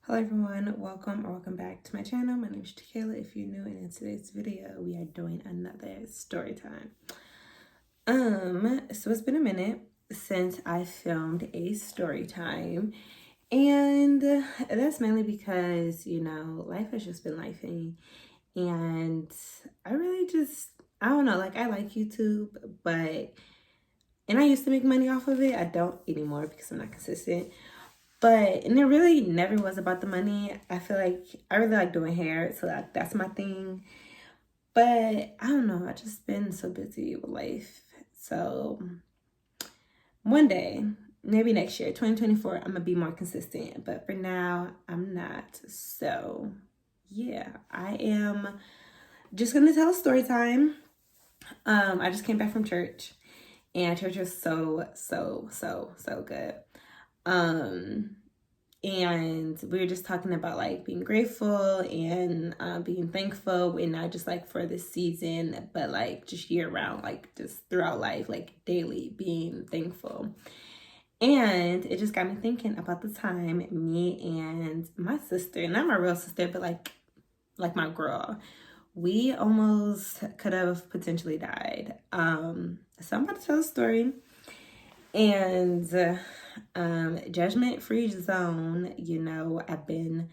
Hello everyone, welcome back to my channel. My name is JaKayla. If you're new, and in today's video we are doing another story time. So it's been a minute since I filmed a story time, and that's mainly because life has just been lifing, and I don't know, like I like YouTube, and I used to make money off of it. I don't anymore because I'm not consistent. And it really never was about the money. I feel like I really like doing hair, so that's my thing. But I don't know, I've just been so busy with life. So one day, maybe next year, 2024, I'm gonna be more consistent. But for now, I'm not. So yeah, I am just gonna tell a story time. I just came back from church, and church was so good. And we were just talking about like being grateful and being thankful, and not just like for this season, but like just year round, like just throughout life, like daily being thankful. And it just got me thinking about the time me and my sister, not my real sister, but like my girl, we almost could have potentially died. So I'm about to tell a story. And judgment-free zone, I'm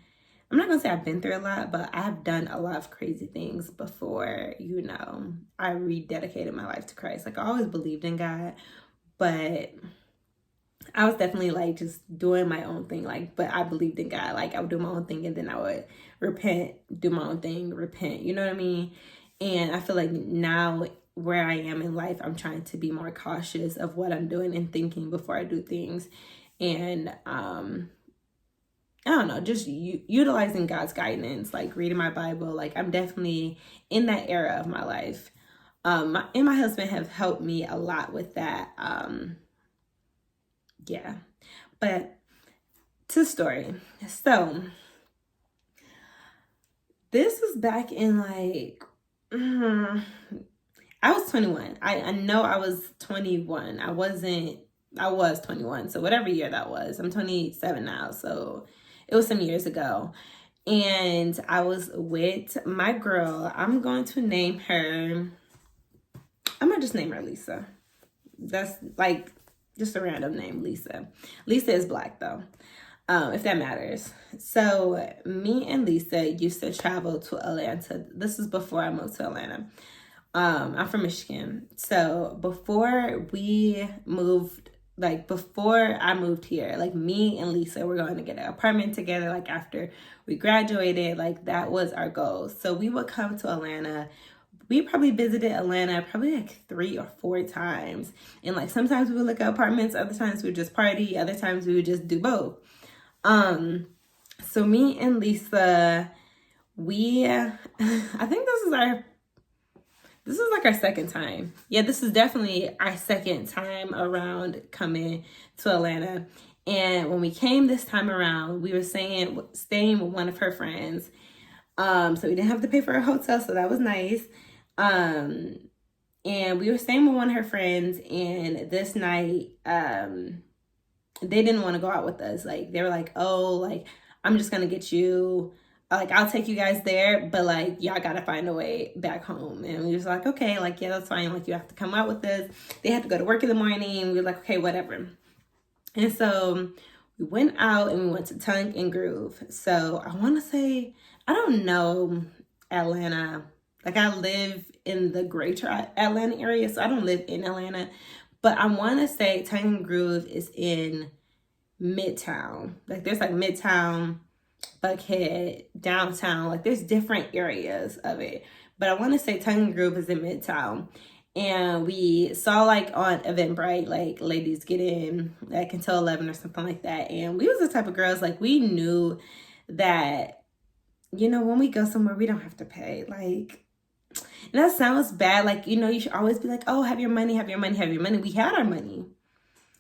not gonna say I've been through a lot, but I've done a lot of crazy things before, I rededicated my life to Christ. Like I always believed in God, but I was definitely like just doing my own thing. But I believed in God. Like I would do my own thing and then I would repent, do my own thing, repent. You know what I mean? And I feel like now where I am in life, I'm trying to be more cautious of what I'm doing and thinking before I do things. And I don't know, just utilizing God's guidance, like reading my Bible. Like I'm definitely in that era of my life. And my husband have helped me a lot with that. Yeah. But to the story. So this was back in like I was 21. I know I was 21. I was 21. So whatever year that was. I'm 27 now. So it was some years ago. And I was with my girl. I'm going to name her, I'm going to just name her Lisa. That's like just a random name, Lisa. Lisa is Black though, if that matters. So me and Lisa used to travel to Atlanta. This is before I moved to Atlanta. I'm from Michigan. So before I moved here, like me and Lisa were going to get an apartment together, like after we graduated, like that was our goal. So we would come to Atlanta. We probably visited Atlanta probably like 3 or 4 times. And like sometimes we would look at apartments, other times we would just party, other times we would just do both. So me and Lisa, I think this is like our second time. Yeah, this is definitely our second time around coming to Atlanta. And when we came this time around, we were staying with one of her friends. So we didn't have to pay for a hotel, so that was nice. And we were staying with one of her friends, and this night, they didn't want to go out with us. Like they were like, oh, like I'm just gonna get you, like I'll take you guys there, but like y'all gotta find a way back home. And we was like, okay, like yeah, that's fine, like you have to come out with us. They had to go to work in the morning. We were like, okay, whatever. And so we went out and we went to Tongue and Groove. So I want to say, I don't know Atlanta, like I live in the greater Atlanta area, so I don't live in Atlanta, but I want to say Tongue and Groove is in Midtown. Like there's like Midtown, Buckhead, downtown, like there's different areas of it, but I want to say Tongue and Groove is in Midtown. And we saw like on Eventbrite, like ladies get in like until 11 or something like that. And we was the type of girls, like we knew that, when we go somewhere, we don't have to pay. Like, and that sounds bad. Like, you should always be like, oh, have your money, have your money, have your money. We had our money.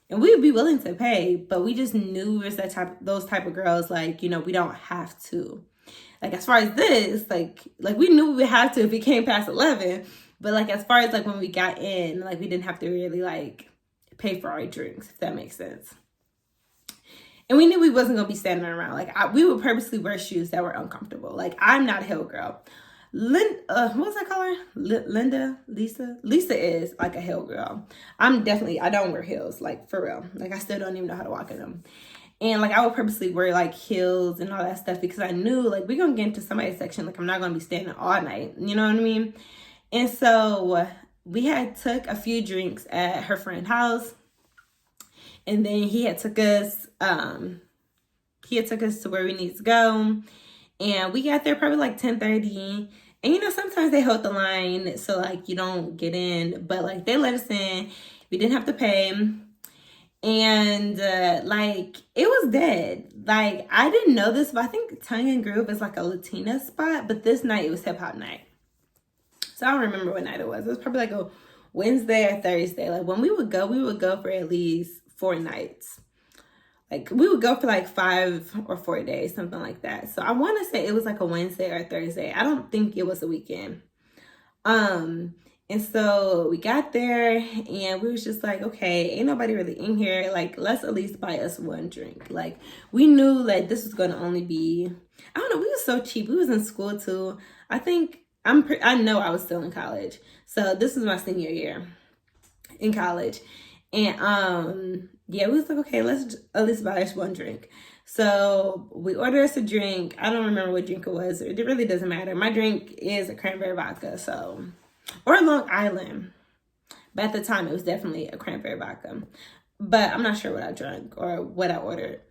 And we would be willing to pay, but we just knew we was those type of girls, like, we don't have to. Like, as far as this, like we knew we would have to if it came past 11. But, like, as far as, like, when we got in, like, we didn't have to really, like, pay for our drinks, if that makes sense. And we knew we wasn't going to be standing around. Like, we would purposely wear shoes that were uncomfortable. Like, I'm not a heel girl. What was I call her? Lisa is like a heel girl. I don't wear heels, like, for real. Like, I still don't even know how to walk in them. And, like, I would purposely wear, like, heels and all that stuff because I knew, like, we're going to get into somebody's section. Like, I'm not going to be standing all night. You know what I mean? And so we had took a few drinks at her friend's house. And then he had took us to where we need to go. And we got there probably like 10:30. And, you know, sometimes they hold the line so, like, you don't get in. But, like, they let us in. We didn't have to pay. And, like, it was dead. Like, I didn't know this, but I think Tongue and Groove is, like, a Latina spot. But this night, it was hip-hop night. So, I don't remember what night it was. It was probably, like, a Wednesday or Thursday. Like, when we would go for at least 4 nights. Like, we would go for, like, 5 or 4 days, something like that. So, I want to say it was, like, a Wednesday or Thursday. I don't think it was a weekend. And so we got there and we was just like, okay, ain't nobody really in here. Like, let's at least buy us one drink. Like, we knew like this was going to only be, I don't know, we was so cheap. We was in school too. I know I was still in college. So this is my senior year in college. And yeah, we was like, okay, let's at least buy us one drink. So we ordered us a drink. I don't remember what drink it was. It really doesn't matter. My drink is a cranberry vodka, so, or Long Island. But at the time, it was definitely a cranberry vodka. But I'm not sure what I drank or what I ordered.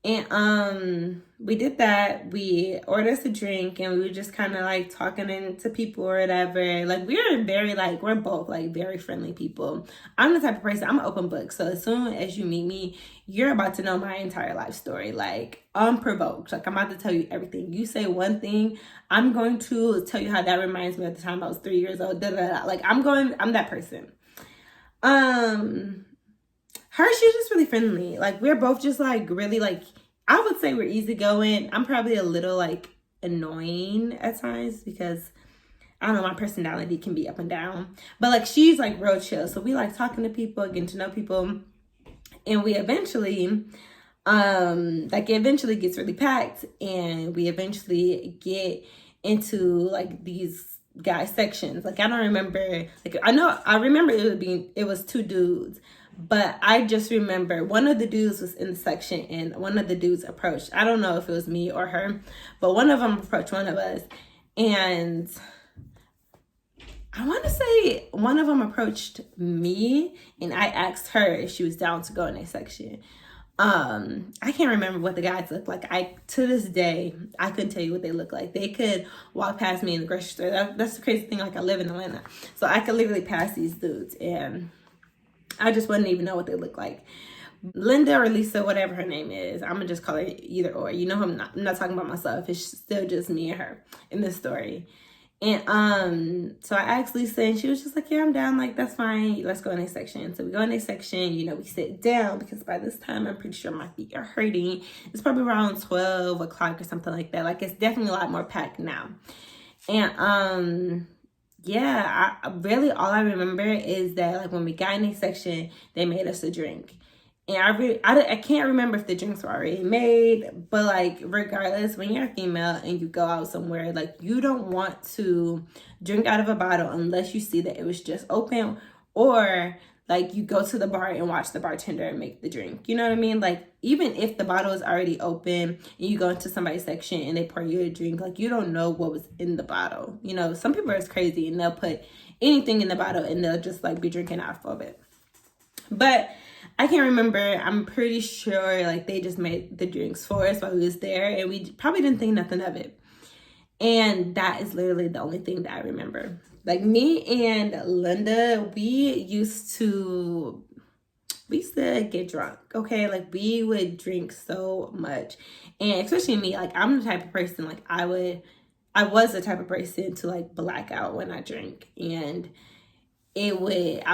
And we did that. We ordered us a drink and we were just kind of like talking into people or whatever. Like, we're both like very friendly people. I'm the type of person, I'm an open book. So as soon as you meet me, you're about to know my entire life story, like unprovoked. Like, I'm about to tell you everything. You say one thing, I'm going to tell you how that reminds me of the time I was 3 years old. Like, I'm that person. She's just really friendly. Like, we're both just like really like, I would say we're easygoing. I'm probably a little like annoying at times because I don't know, my personality can be up and down. But like, she's like real chill. So we like talking to people, getting to know people. And we eventually, it eventually gets really packed. And we eventually get into like these guy sections. Like, I don't remember, like, I remember it was 2 dudes. But I just remember one of the dudes was in the section and one of the dudes approached. I don't know if it was me or her, but one of them approached one of us. And I want to say one of them approached me and I asked her if she was down to go in that section. I can't remember what the guys looked like. To this day, I couldn't tell you what they look like. They could walk past me in the grocery store. That's the crazy thing. Like, I live in Atlanta, so I could literally pass these dudes and I just wouldn't even know what they look like. Linda or Lisa, whatever her name is, I'm gonna just call her either or. You know, I'm not talking about myself. It's still just me and her in this story. And so I asked Lisa and she was just like, yeah, I'm down. Like, that's fine. Let's go in a section. So we go in a section, you know, we sit down because by this time I'm pretty sure my feet are hurting. It's probably around 12 o'clock or something like that. Like, it's definitely a lot more packed now. And yeah, really all I remember is that like when we got in a section, they made us a drink. And I can't remember if the drinks were already made, but like regardless, when you're a female and you go out somewhere, like you don't want to drink out of a bottle unless you see that it was just open, or like you go to the bar and watch the bartender make the drink. You know what I mean? Like, even if the bottle is already open and you go into somebody's section and they pour you a drink, like you don't know what was in the bottle. You know, some people are crazy and they'll put anything in the bottle and they'll just like be drinking out of it. But I can't remember. I'm pretty sure like they just made the drinks for us while we was there and we probably didn't think nothing of it. And that is literally the only thing that I remember. Like, me and Linda, we used to get drunk, okay? Like, we would drink so much. And especially me, like, I'm the type of person, like, I was the type of person to, like, black out when I drink. And I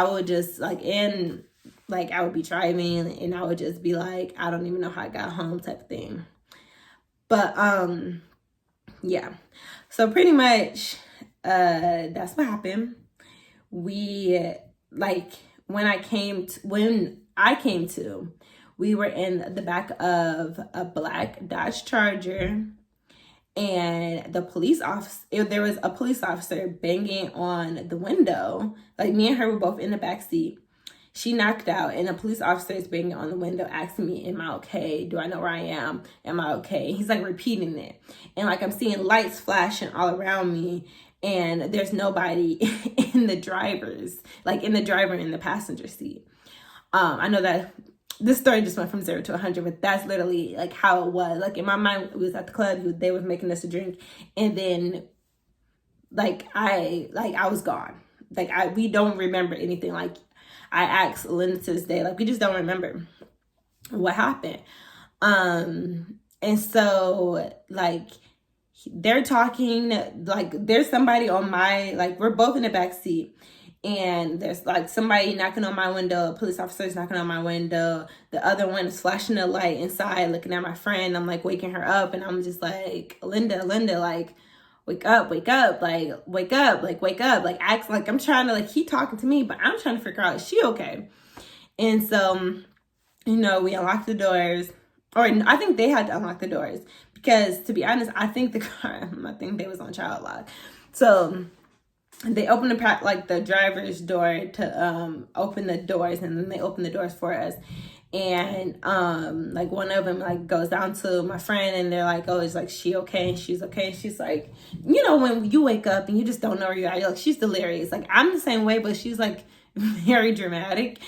would just, like, I would be driving and I would just be like, I don't even know how I got home type of thing. But, yeah. So pretty much, that's what happened. We, like, when I came to, We were in the back of a black Dodge Charger, and there was a police officer banging on the window. Like, me and her were both in the back seat. She knocked out, and a police officer is banging on the window asking me, am I okay? Do I know where I am? Am I okay? He's like repeating it. And like, I'm seeing lights flashing all around me, and there's nobody in the driver in the passenger seat. I know that this story just went from 0 to 100, but that's literally like how it was. Like, in my mind, it was at the club, they were making us a drink, and then I was gone. We don't remember anything. Like, I asked Linda to this day, like, we just don't remember what happened. And so, like, they're talking, like, there's somebody on we're both in the back seat, and there's like somebody knocking on my window, a police officer is knocking on my window, the other one is flashing a light inside, looking at my friend. I'm like waking her up, and I'm just like, Linda, like, wake up, like, wake up, like, wake up, like, act like I'm trying to, like, keep talking to me, but I'm trying to figure out, is she okay? And so, we unlocked the doors, or I think they had to unlock the doors, because to be honest, I think they was on child lock. So they opened the driver's door to open the doors, and then they opened the doors for us. And like, one of them like goes down to my friend, and they're like, oh, is like, she okay? And she's okay. And she's like, when you wake up and you just don't know where you are, you're like, she's delirious. Like, I'm the same way, but she's like very dramatic.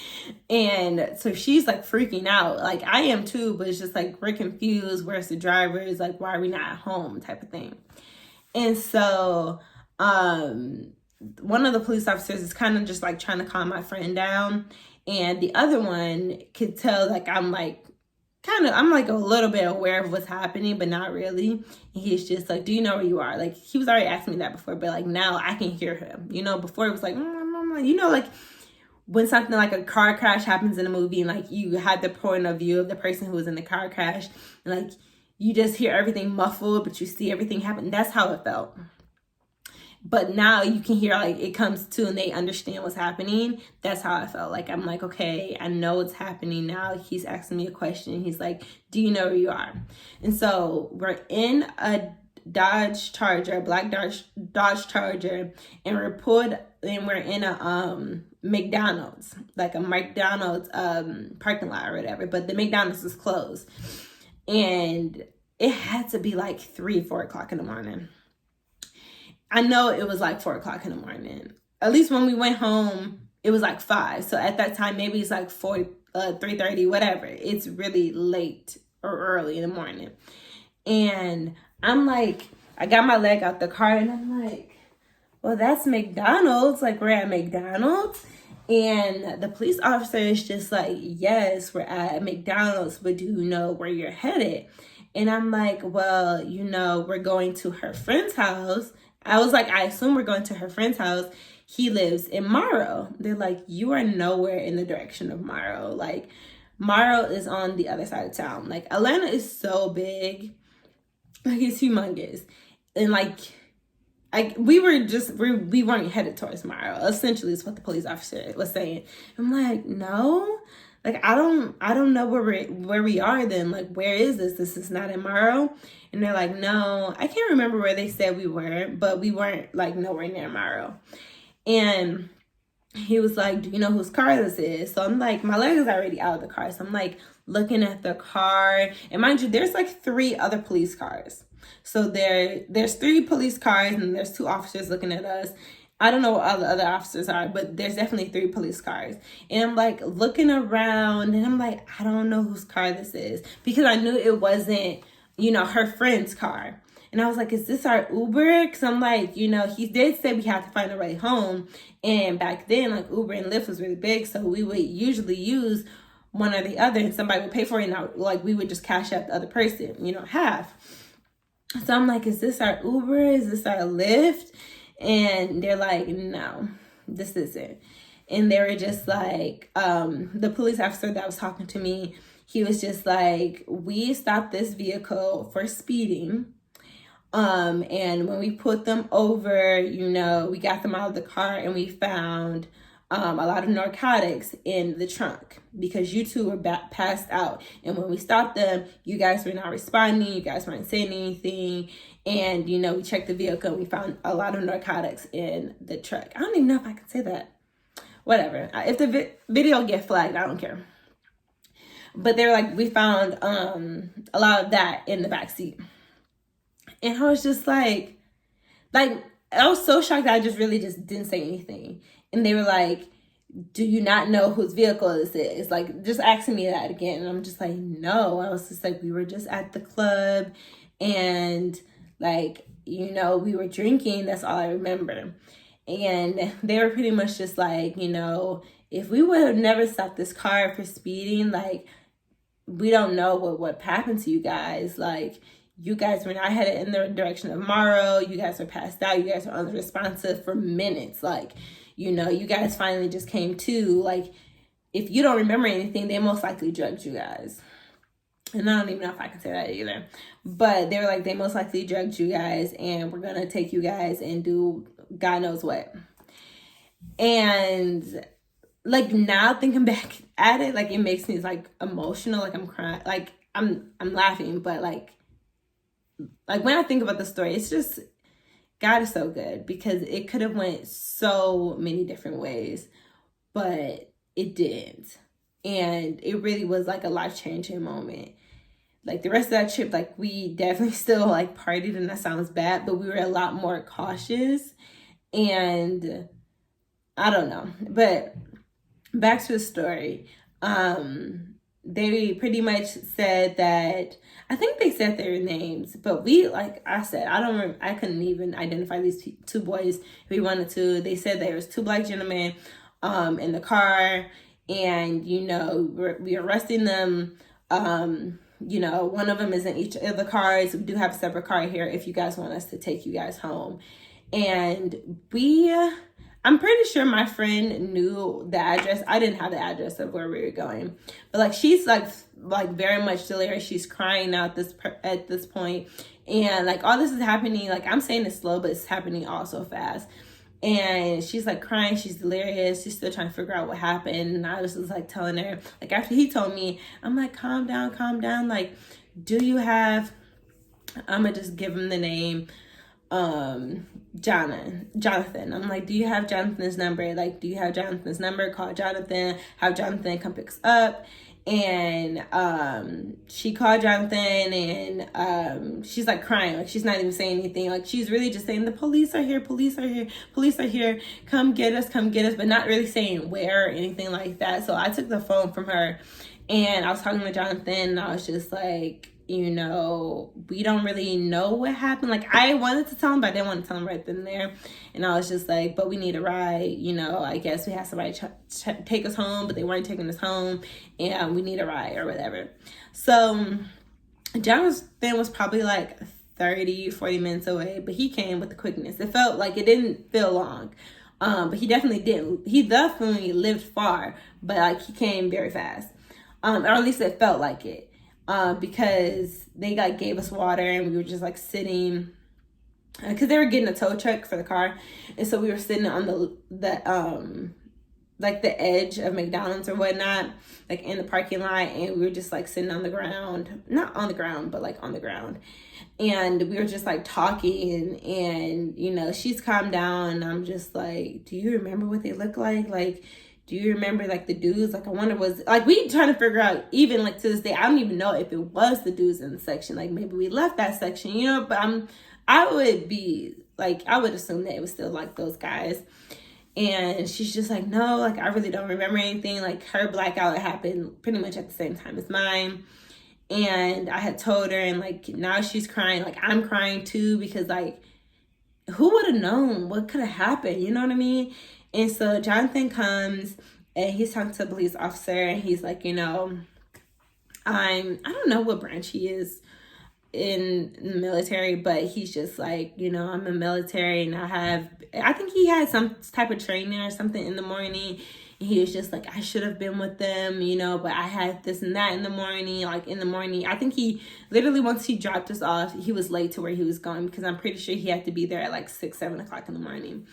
And so she's like freaking out. Like, I am too, but it's just like, we're confused. Where's the drivers? Like, why are we not at home? Type of thing. And so one of the police officers is kind of just like trying to calm my friend down. And the other one could tell, like, I'm like a little bit aware of what's happening, but not really. And he's just like, do you know where you are? Like, he was already asking me that before, but like, now I can hear him. Before it was like, like when something like a car crash happens in a movie, and like, you had the point of view of the person who was in the car crash, and like, you just hear everything muffled, but you see everything happen. That's how it felt. But now you can hear, like, it comes to, and they understand what's happening. That's how I felt. Like, I'm like, okay, I know what's happening now. He's asking me a question. He's like, do you know where you are? And so we're in a Dodge Charger, a black Dodge Charger, and we're in a McDonald's, like a McDonald's parking lot or whatever. But the McDonald's is closed. And it had to be like 4 o'clock in the morning. I know it was like 4 o'clock in the morning. At least when we went home, it was like 5. So at that time, maybe it's like 3:30, whatever. It's really late or early in the morning. And I'm like, I got my leg out the car, and I'm like, well, that's McDonald's. Like, we're at McDonald's. And the police officer is just like, yes, we're at McDonald's, but do you know where you're headed? And I'm like, well, we're going to her friend's house. I was like, I assume we're going to her friend's house. He lives in Morrow. They're like, you are nowhere in the direction of Morrow. Like, Morrow is on the other side of town. Like, Atlanta is so big. Like, it's humongous. And like we weren't headed towards Morrow. Essentially, is what the police officer was saying. I'm like, no. Like, I don't know where we are then. Like, where is this? This is not in Morrow. And they're like, no, I can't remember where they said we were, but we weren't like nowhere near Morrow. And he was like, do you know whose car this is? So I'm like, my leg is already out of the car. So I'm like looking at the car. And mind you, there's like 3 other police cars. So there's 3 police cars, and there's 2 officers looking at us. I don't know what all the other officers are, but there's definitely 3 police cars. And I'm like looking around, and I'm like, I don't know whose car this is, because I knew it wasn't, her friend's car. And I was like, is this our Uber? Because I'm like, he did say we had to find a ride home. And back then, like, Uber and Lyft was really big. So we would usually use one or the other, and somebody would pay for it. And like, we would just cash out the other person, half. So I'm like, is this our Uber? Is this our Lyft? And they're like, no, this isn't. And they were just like, the police officer that was talking to me, he was just like, we stopped this vehicle for speeding. And when we put them over, we got them out of the car, and we found a lot of narcotics in the trunk because you two were passed out. And when we stopped them, you guys were not responding. You guys weren't saying anything. And, you know, we checked the vehicle and we found a lot of narcotics in the truck. I don't even know if I can say that. Whatever. If the video get flagged, I don't care. But they were like, we found a lot of that in the back seat. And I was just like, I was so shocked that I just really just didn't say anything. And they were like, do you not know whose vehicle this is? Like, just asking me that again. And I'm just like, no. I was just like, we were just at the club and like, you know, we were drinking. That's all I remember. And they were pretty much just like, you know, if we would have never stopped this car for speeding, like, we don't know what happened to you guys. Like, you guys were not headed in the direction of Morrow. You guys were passed out. You guys were unresponsive for minutes. Like, you know, you guys finally just came to. Like, if you don't remember anything, they most likely drugged you guys. And I don't even know if I can say that either. But they were like, they most likely drugged you guys and we're going to take you guys and do God knows what. And like now thinking back at it, like it makes me like emotional. Like I'm crying. Like I'm laughing. But like when I think about the story, it's just, God is so good because it could have went so many different ways, but it didn't. And it really was like a life-changing moment. Like the rest of that trip, like we definitely still like partied, and that sounds bad, but we were a lot more cautious. And I don't know, but back to the story. They pretty much said that, I think they said their names, but we, like I said, I couldn't even identify these two boys if we wanted to. They said there was two black gentlemen in the car, and, you know, we arresting them. You know, one of them is in each of the cars. We do have a separate car here if you guys want us to take you guys home. And I'm pretty sure my friend knew the address. I didn't have the address of where we were going, but like she's like very much delirious. She's crying out at this point, and like all this is happening. Like I'm saying it's slow, but it's happening all so fast. And she's like crying. She's delirious. She's still trying to figure out what happened. And I was just like telling her, like after he told me, I'm like, calm down, calm down. Like, do you have? I'm gonna just give him the name. Jonathan. I'm like, do you have Jonathan's number? Like, do you have Jonathan's number? Call Jonathan, have Jonathan come pick us up. And she called Jonathan, and she's like crying, like she's not even saying anything, like she's really just saying the police are here, police are here, police are here, come get us, but not really saying where or anything like that. So I took the phone from her and I was talking to Jonathan, and I was just like, you know, we don't really know what happened. Like I wanted to tell him, but I didn't want to tell him right then and there. And I was just like, but we need a ride. You know, I guess we had somebody take us home, but they weren't taking us home, and we need a ride or whatever. So Jonathan was probably like 30-40 minutes away, but he came with the quickness. It felt like it didn't feel long. But he definitely didn't. He definitely lived far, but like he came very fast. Or at least it felt like it. Because they like gave us water, and we were just like sitting, because they were getting a tow truck for the car, and so we were sitting on the like the edge of McDonald's or whatnot, like in the parking lot, and we were just like sitting on the ground, not on the ground, but like on the ground, and we were just like talking, and you know, she's calmed down, and I'm just like, do you remember what they look like? Like, do you remember like the dudes? Like I wonder, was like we trying to figure out, even like to this day, I don't even know if it was the dudes in the section. Like maybe we left that section, you know, but I would be like, I would assume that it was still like those guys. And she's just like, no, like I really don't remember anything. Like her blackout happened pretty much at the same time as mine. And I had told her, and like now she's crying, like I'm crying too, because like who would have known what could have happened? You know what I mean? And so Jonathan comes, and he's talking to a police officer, and he's like, you know, I don't know what branch he is in the military, but he's just like, you know, I'm in the military, and I think he had some type of training or something in the morning. And he was just like, I should have been with them, you know, but I had this and that in the morning. Like in the morning, I think he literally, once he dropped us off, he was late to where he was going, because I'm pretty sure he had to be there at like 6-7 o'clock in the morning.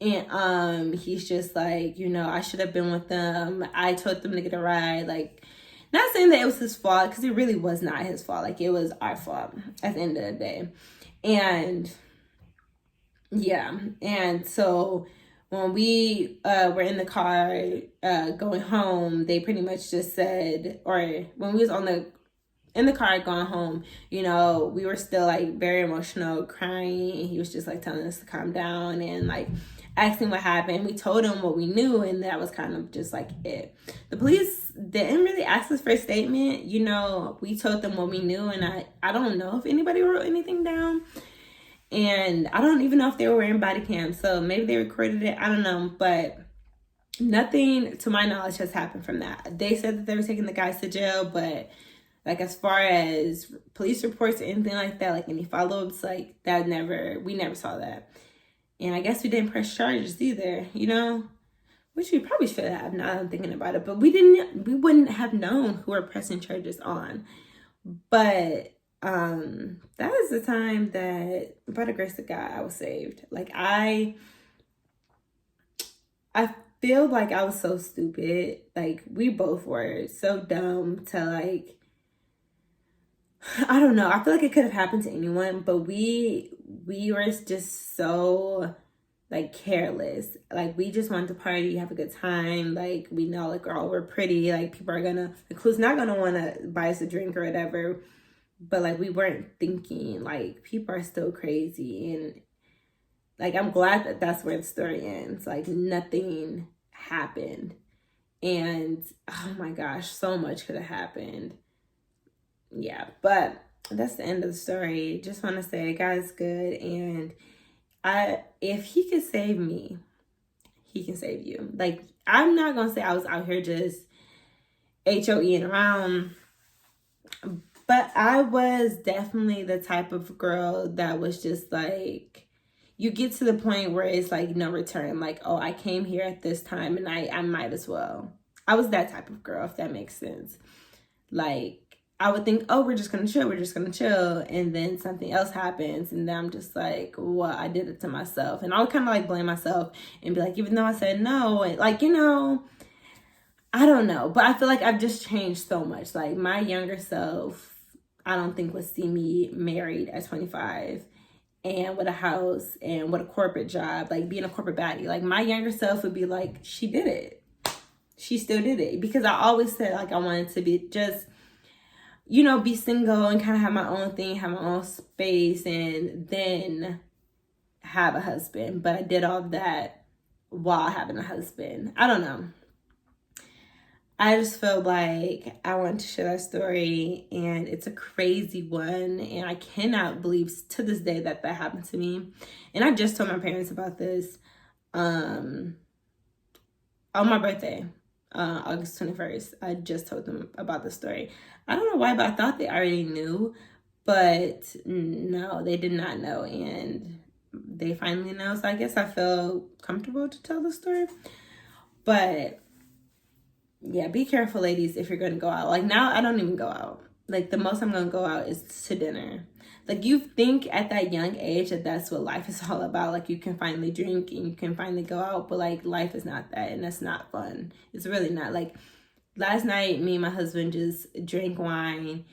And he's just like, you know, I should have been with them. I told them to get a ride. Like, not saying that it was his fault, because it really was not his fault. Like, it was our fault at the end of the day. And yeah, and so when we were in the car going home, they pretty much just said, or when we was in the car going home, you know, we were still like very emotional, crying, and he was just like telling us to calm down and like asking what happened. We told him what we knew, and that was kind of just like it. The police didn't really ask us for a statement. You know, we told them what we knew, and I don't know if anybody wrote anything down. And I don't even know if they were wearing body cams, so maybe they recorded it. I don't know, but nothing to my knowledge has happened from that. They said that they were taking the guys to jail, but like as far as police reports or anything like that, like any follow-ups, like that we never saw that. And I guess we didn't press charges either, you know, which we probably should have, now that I'm thinking about it, but we wouldn't have known who we're pressing charges on. But that is the time that, by the grace of God, I was saved. Like, I feel like I was so stupid. Like, we both were so dumb to, like, I don't know. I feel like it could have happened to anyone, but we were just so, like, careless. Like, we just wanted to party, have a good time. Like, we know, like, girl, we're pretty. Like, people are the crew's not gonna want to buy us a drink or whatever. But, like, we weren't thinking, like, people are still crazy. And, like, I'm glad that that's where the story ends. Like, nothing happened. And, oh, my gosh, so much could have happened. Yeah, but that's the end of the story. Just want to say God's good. And if he can save me, he can save you. Like, I'm not going to say I was out here just HOEing around. But I was definitely the type of girl that was just like, you get to the point where it's like no return. Like, oh, I came here at this time and I might as well. I was that type of girl, if that makes sense. Like, I would think, oh, we're just going to chill. And then something else happens. And then I'm just like, well, I did it to myself. And I would kind of like blame myself and be like, even though I said no, and like, you know, I don't know. But I feel like I've just changed so much. Like, my younger self, I don't think would see me married at 25 and with a house and with a corporate job, like being a corporate baddie. Like, my younger self would be like, she did it. She still did it. Because I always said, like, I wanted to be just, you know, be single and kind of have my own thing, have my own space, and then have a husband. But I did all of that while having a husband. I don't know. I just feel like I want to share that story, and it's a crazy one, and I cannot believe to this day that happened to me. And I just told my parents about this on my birthday, August 21st. I just told them about the story. I don't know why, but I thought they already knew, but no, they did not know, and they finally know, so I guess I feel comfortable to tell the story. But yeah, be careful, ladies, if you're going to go out. Like, now I don't even go out. Like, the most I'm going to go out is to dinner. Like, you think at that young age that that's what life is all about. Like, you can finally drink and you can finally go out. But, like, life is not that. And that's not fun. It's really not. Like, last night, me and my husband just drank wine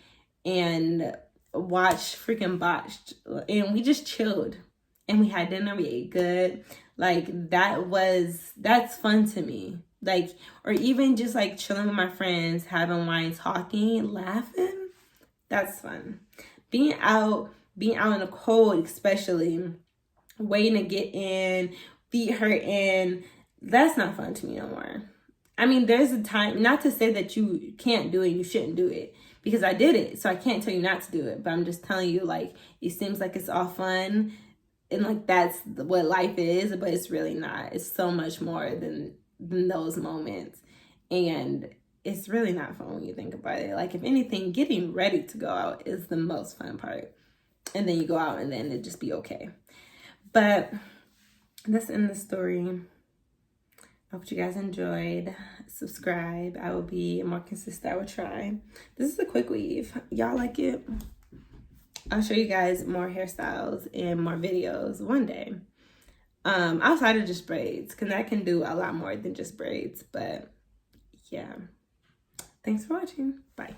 and watched freaking Botched. And we just chilled. And we had dinner. We ate good. Like, that's fun to me. Like, or even just like chilling with my friends, having wine, talking, laughing. That's fun. Being out in the cold, especially waiting to get in, feet hurting, that's not fun to me no more. I mean, there's a time, not to say that you can't do it, you shouldn't do it, because I did it, so I can't tell you not to do it. But I'm just telling you, like, it seems like it's all fun, and like that's what life is, but it's really not. It's so much more than those moments, and it's really not fun when you think about it. Like, if anything, getting ready to go out is the most fun part, and then you go out and then it just be okay. But that's the end of the story. I hope you guys enjoyed. Subscribe. I will be more consistent. I will try. This is a quick weave. Y'all like it? I'll show you guys more hairstyles and more videos one day. outside of just braids, because I can do a lot more than just braids. But yeah, thanks for watching. Bye.